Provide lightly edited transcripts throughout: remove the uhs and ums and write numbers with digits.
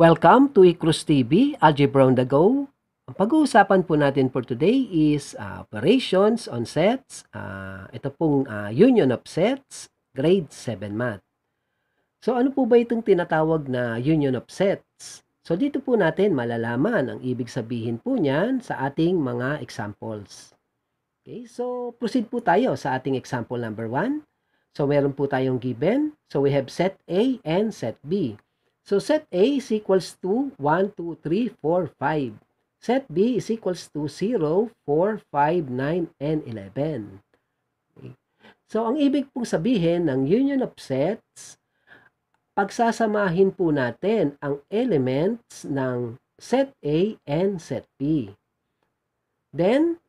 Welcome to Icruz TV, Algebra on the Go. Ang pag-uusapan po natin for today is operations on sets. Ito pong union of sets, grade 7 math. So ano po ba itong tinatawag na union of sets? So dito po natin malalaman ang ibig sabihin po niyan sa ating mga examples. Okay, so proceed po tayo sa ating example number 1. So meron po tayong given. So we have set A and set B. So set A is equals to 1, 2, 3, 4, 5. Set B is equals to 0, 4, 5, 9, and 11. Okay. So ang ibig pong sabihin ng union of sets, pagsasamahin po natin ang elements ng set A and set B. Then,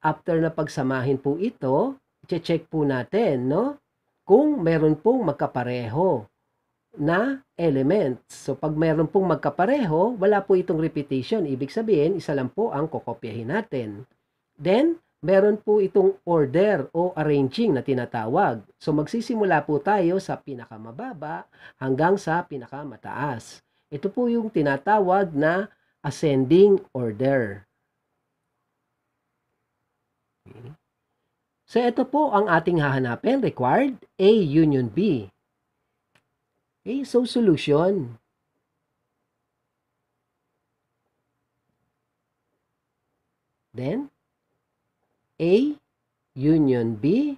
after na pagsamahin po ito, check po natin, no? Kung meron pong magkapareho na elements. So, pag meron pong magkapareho, wala po itong repetition. Ibig sabihin, isa lang po ang kokopyahin natin. Then, meron po itong order o arranging na tinatawag. So, magsisimula po tayo sa pinakamababa hanggang sa pinakamataas. Ito po yung tinatawag na ascending order. Okay. So, ito po ang ating hahanapin. Required A union B. Okay, so solution. Then, A union B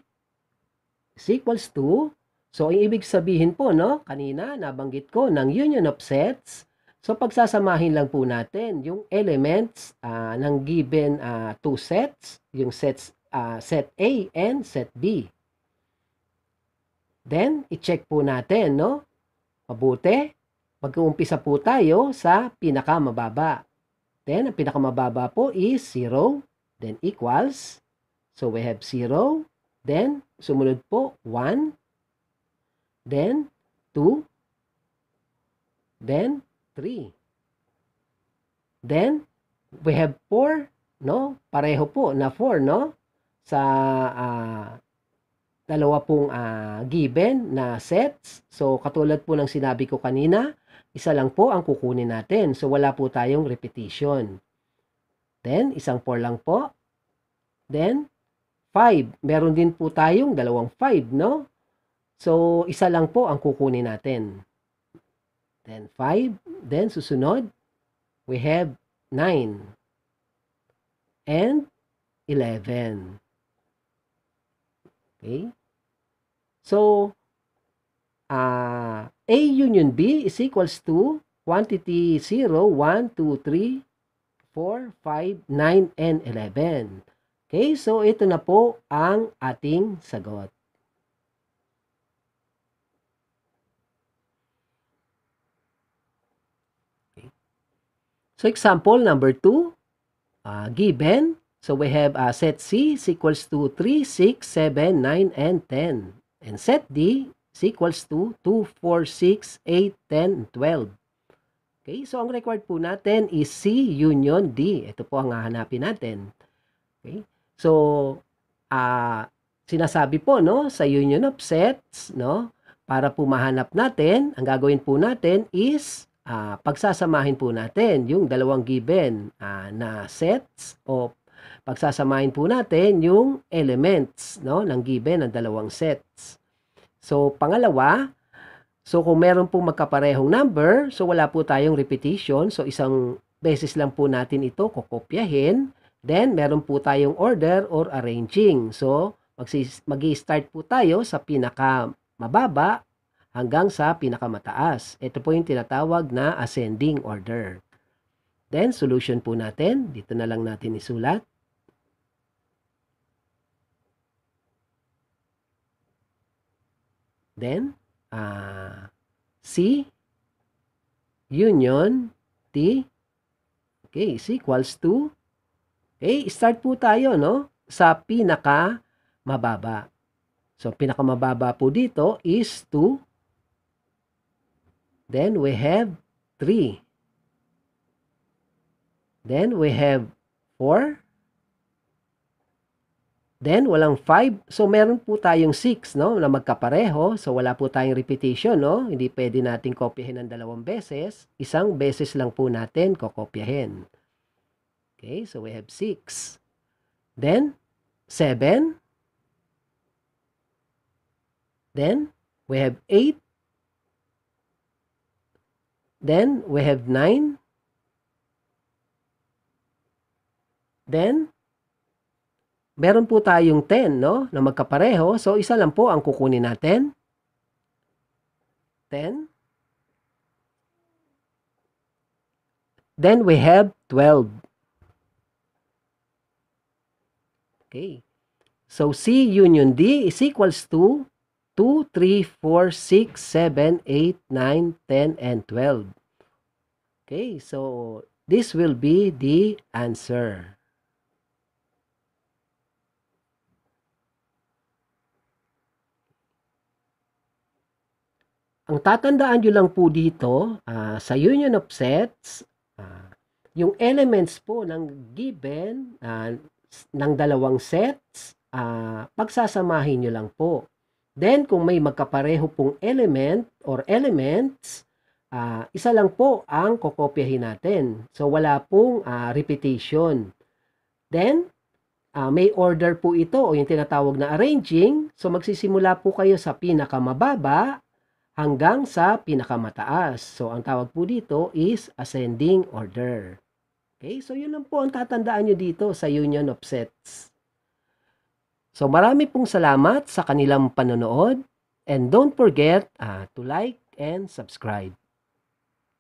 is equals to, so ang ibig sabihin po, no, kanina nabanggit ko ng union of sets. So, pagsasamahin lang po natin yung elements ng given two sets, yung sets, set A and set B. Then, i-check po natin, no? Mabuti, mag-uumpisa po tayo sa pinakamababa. Then, ang pinakamababa po is 0, then equals. So, we have 0, then, sumunod po 1, then 2, then 3. Then, we have 4, no? Pareho po na 4, no? Sa dalawa pong given na sets. So, katulad po ng sinabi ko kanina, isa lang po ang kukunin natin. So, wala po tayong repetition. Then, isang 4 lang po. Then, 5. Meron din po tayong dalawang 5, no? So, isa lang po ang kukunin natin. Then, 5. Then, susunod, we have 9. And 11. Okay? So, A union B is equals to quantity 0, 1, 2, 3, 4, 5, 9, and 11. Okay, so ito na po ang ating sagot. Okay. So, example number 2, given. So, we have set C is equals to 3, 6, 7, 9, and 10. And set D is equals to 2, 4, 6, 8, 10, 12. Okay, so ang required po natin is C union D. Ito po ang hahanapin natin. Okay, so sinasabi po, no, sa union of sets, no, para po mahanap natin, ang gagawin po natin is pagsasamahin po natin yung dalawang given na sets o pagsasamahin po natin yung elements, no, ng given ng dalawang sets. So, pangalawa, so kung meron pong magkaparehong number, so wala po tayong repetition. So, isang beses lang po natin ito kokopyahin. Then, meron po tayong order or arranging. So, mag-i-start po tayo sa pinakamababa hanggang sa pinakamataas. Ito po yung tinatawag na ascending order. Then, solution po natin. Dito na lang natin isulat. Then, C union T, okay, is equals to, okay, start po tayo, no, sa pinakamababa. So, pinakamababa po dito is 2. Then, we have 3. Then, we have 4. Then, walang 5. So, meron po tayong 6, no, na magkapareho. So, wala po tayong repetition, no? Hindi pwede natin kopyahin ng 2 beses. Isang beses lang po natin kokopyahin. Okay, so we have 6. Then, 7. Then, we have 8. Then, we have 9. Then, meron po tayong 10, no, na magkapareho. So, isa lang po ang kukunin natin. 10. Then, we have 12. Okay. So, C union D is equals to 2, 3, 4, 6, 7, 8, 9, 10, and 12. Okay, so this will be the answer. Ang tatandaan nyo lang po dito, sa union of sets, yung elements po ng given ng 2 sets, pagsasamahin nyo lang po. Then, kung may magkapareho pong element or elements, isa lang po ang kokopyahin natin. So, wala pong repetition. Then, may order po ito o yung tinatawag na arranging. So, magsisimula po kayo sa pinakamababa hanggang sa pinakamataas. So, ang tawag po dito is ascending order. Okay? So, yun lang po ang tatandaan nyo dito sa union of sets. So, marami pong salamat sa kanilang panonood. And don't forget to like and subscribe.